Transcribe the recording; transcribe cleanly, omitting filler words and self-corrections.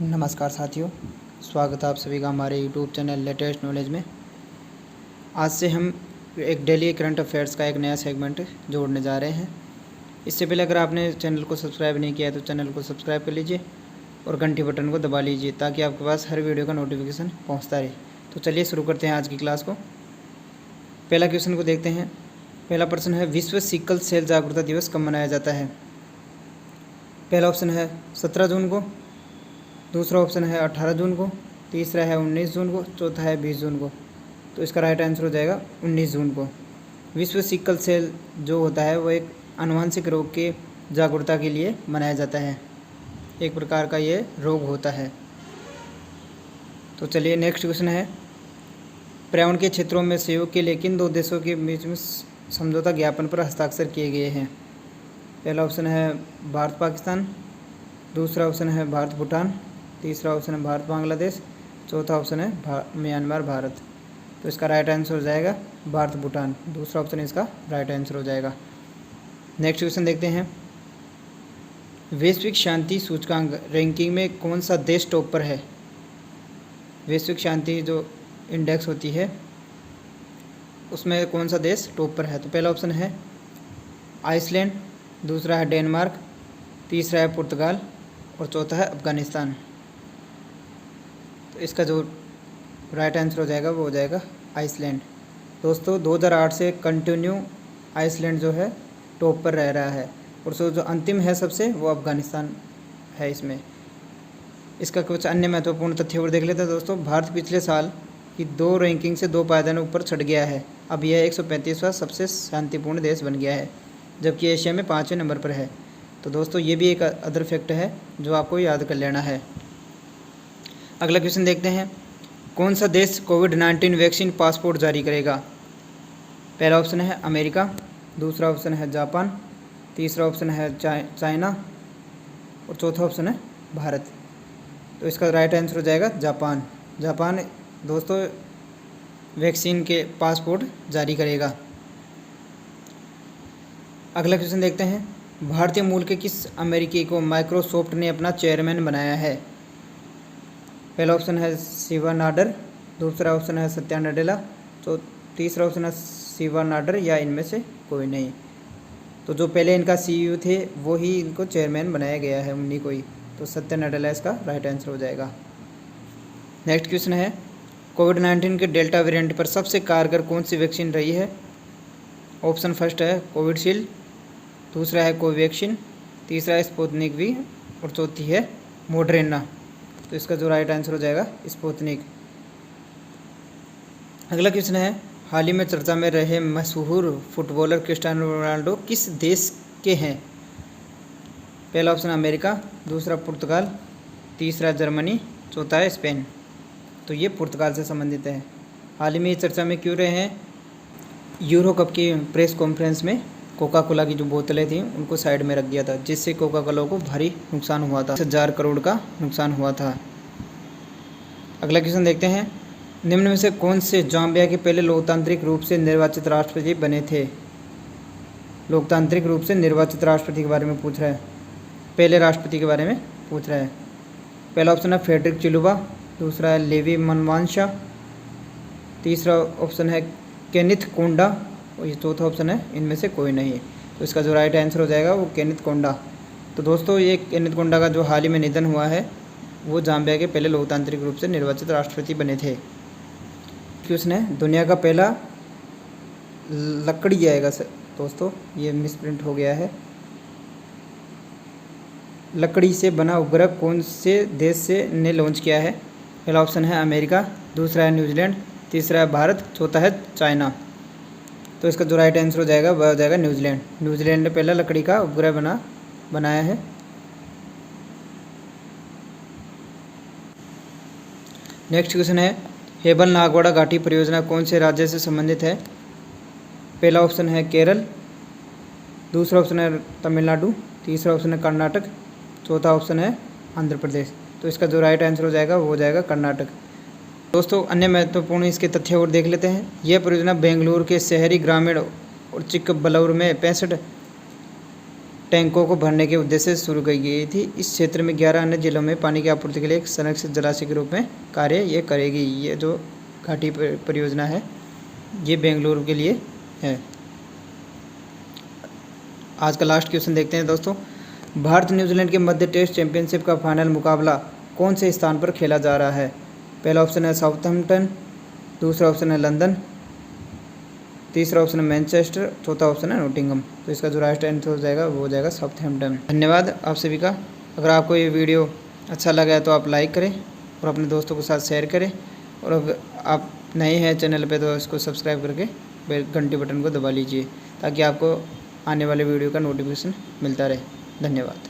नमस्कार साथियों, स्वागत है आप सभी का हमारे यूट्यूब चैनल लेटेस्ट नॉलेज में। आज से हम एक डेली करंट अफेयर्स का एक नया सेगमेंट जोड़ने जा रहे हैं। इससे पहले अगर आपने चैनल को सब्सक्राइब नहीं किया है तो चैनल को सब्सक्राइब कर लीजिए और घंटी बटन को दबा लीजिए ताकि आपके पास हर वीडियो का नोटिफिकेशन पहुँचता रहे। तो चलिए शुरू करते हैं आज की क्लास को। पहला क्वेश्चन को देखते हैं। पहला प्रश्न है, विश्व सिकल सेल जागरूकता दिवस कब मनाया जाता है? पहला ऑप्शन है 17 जून को, दूसरा ऑप्शन है 18 जून को, तीसरा है 19 जून को, चौथा है 20 जून को। तो इसका राइट आंसर हो जाएगा 19 जून को। विश्व सिकल सेल जो होता है वो एक आनुवंशिक रोग के जागरूकता के लिए मनाया जाता है। एक प्रकार का ये रोग होता है। तो चलिए नेक्स्ट क्वेश्चन है, पर्यावरण के क्षेत्रों में सहयोग के लिए किन दो देशों के बीच में समझौता ज्ञापन पर हस्ताक्षर किए गए हैं? पहला ऑप्शन है भारत पाकिस्तान, दूसरा ऑप्शन है भारत भूटान, तीसरा ऑप्शन है भारत बांग्लादेश, चौथा ऑप्शन है म्यांमार भारत। तो इसका राइट आंसर हो जाएगा भारत भूटान। दूसरा ऑप्शन इसका राइट आंसर हो जाएगा। नेक्स्ट क्वेश्चन देखते हैं, वैश्विक शांति सूचकांक रैंकिंग में कौन सा देश टॉप पर है? वैश्विक शांति जो इंडेक्स होती है उसमें कौन सा देश टॉप पर है? तो पहला ऑप्शन है आइसलैंड, दूसरा है डेनमार्क, तीसरा है पुर्तगाल और चौथा है अफगानिस्तान। तो इसका जो राइट आंसर हो जाएगा वो हो जाएगा आइसलैंड। दोस्तों 2008 से कंटिन्यू आइसलैंड जो है टॉप पर रह रहा है और जो अंतिम है सबसे वो अफगानिस्तान है इसमें। इसका कुछ अन्य महत्वपूर्ण तथ्य और देख लेते हैं दोस्तों। भारत पिछले साल की 2 रैंकिंग से 2 पायदान ऊपर चढ़ गया है। अब यह 135वां सबसे शांतिपूर्ण देश बन गया है, जबकि एशिया में 5वें नंबर पर है। तो दोस्तों ये भी एक अदर फैक्ट है जो आपको याद कर लेना है। अगला क्वेश्चन देखते हैं, कौन सा देश कोविड-19 वैक्सीन पासपोर्ट जारी करेगा? पहला ऑप्शन है अमेरिका, दूसरा ऑप्शन है जापान, तीसरा ऑप्शन है चाइना और चौथा ऑप्शन है भारत। तो इसका राइट आंसर हो जाएगा जापान। जापान दोस्तों वैक्सीन के पासपोर्ट जारी करेगा। अगला क्वेश्चन देखते हैं, भारतीय मूल के किस अमेरिकी को माइक्रोसॉफ्ट ने अपना चेयरमैन बनाया है? पहला ऑप्शन है शिवा नाडर, दूसरा ऑप्शन है सत्या नडेला, तो तीसरा ऑप्शन है शिवा नाडर या इनमें से कोई नहीं। तो जो पहले इनका सीईओ थे वो ही इनको चेयरमैन बनाया गया है, उन्हीं को ही। तो सत्या नडेला इसका राइट आंसर हो जाएगा। नेक्स्ट क्वेश्चन है, कोविड-19 के डेल्टा वेरिएंट पर सबसे कारगर कौन सी वैक्सीन रही है? ऑप्शन फर्स्ट है कोविशील्ड, दूसरा है कोवैक्सीन, तीसरा है स्पुतनिक वी और चौथी है मॉडर्ना। तो इसका जो राइट आंसर हो जाएगा स्पुतनिक। अगला क्वेश्चन है, हाल ही में चर्चा में रहे मशहूर फुटबॉलर क्रिस्टियानो रोनाल्डो किस देश के हैं? पहला ऑप्शन अमेरिका, दूसरा पुर्तगाल, तीसरा जर्मनी, चौथा है स्पेन। तो ये पुर्तगाल से संबंधित है। हाल ही में चर्चा में क्यों रहे हैं? यूरो कप की प्रेस कॉन्फ्रेंस में कोका कोला की जो बोतलें थी उनको साइड में रख दिया था, जिससे कोका कोला को भारी नुकसान हुआ था। 1000 करोड़ का नुकसान हुआ था। अगला क्वेश्चन देखते हैं, निम्न में से कौन से जाम्बिया के पहले लोकतांत्रिक रूप से निर्वाचित राष्ट्रपति बने थे? लोकतांत्रिक रूप से निर्वाचित राष्ट्रपति के बारे में पूछ रहा है, पहले राष्ट्रपति के बारे में पूछ रहा है। पहला ऑप्शन है फ्रेडरिक चिलुबा, दूसरा है लेवी मनमांशा, तीसरा ऑप्शन है केनिथ कोंडा और ये चौथा ऑप्शन है इनमें से कोई नहीं। तो इसका जो राइट आंसर हो जाएगा वो केनिथ कोंडा। तो दोस्तों ये केनिथ कोंडा का जो हाल ही में निधन हुआ है वो जाम्बिया के पहले लोकतांत्रिक रूप से निर्वाचित राष्ट्रपति बने थे। क्वेश्चन है, दुनिया का पहला लकड़ी आएगा दोस्तों, ये मिसप्रिंट हो गया है। लकड़ी से बना उपग्रह कौन से देश से ने लॉन्च किया है? पहला ऑप्शन है अमेरिका, दूसरा है न्यूजीलैंड, तीसरा है भारत, चौथा है चाइना। तो इसका जो राइट आंसर हो जाएगा वह हो जाएगा न्यूजीलैंड। न्यूजीलैंड ने पहला लकड़ी का उपग्रह बनाया है। नेक्स्ट क्वेश्चन है, हेबल नागवाड़ा घाटी परियोजना कौन से राज्य से संबंधित है? पहला ऑप्शन है केरल, दूसरा ऑप्शन है तमिलनाडु, तीसरा ऑप्शन है कर्नाटक, चौथा ऑप्शन है आंध्र प्रदेश। तो इसका जो राइट आंसर हो जाएगा वो हो जाएगा कर्नाटक। दोस्तों अन्य महत्वपूर्ण इसके तथ्य और देख लेते हैं। यह परियोजना बेंगलुरु के शहरी ग्रामीण और चिक्कबलौर में 65 टैंकों को भरने के उद्देश्य से शुरू की गई थी। इस क्षेत्र में 11 अन्य जिलों में पानी की आपूर्ति के लिए एक संरक्षित जलाशय के रूप में कार्य ये करेगी। ये जो घाटी परियोजना है ये बेंगलुरु के लिए है। आज का लास्ट क्वेश्चन देखते हैं दोस्तों। भारत न्यूजीलैंड के मध्य टेस्ट चैंपियनशिप का फाइनल मुकाबला कौन से स्थान पर खेला जा रहा है? पहला ऑप्शन है साउथहैम्पटन, दूसरा ऑप्शन है लंदन, तीसरा ऑप्शन है मैनचेस्टर, चौथा ऑप्शन है नोटिंगम। तो इसका जो राइट आंसर हो जाएगा वो हो जाएगा साउथहैम्पटन। धन्यवाद आप सभी का। अगर आपको ये वीडियो अच्छा लगा है तो आप लाइक करें और अपने दोस्तों के साथ शेयर करें, और अगर आप नए हैं चैनल पे तो इसको सब्सक्राइब करके बेल घंटी बटन को दबा लीजिए ताकि आपको आने वाले वीडियो का नोटिफिकेशन मिलता रहे। धन्यवाद।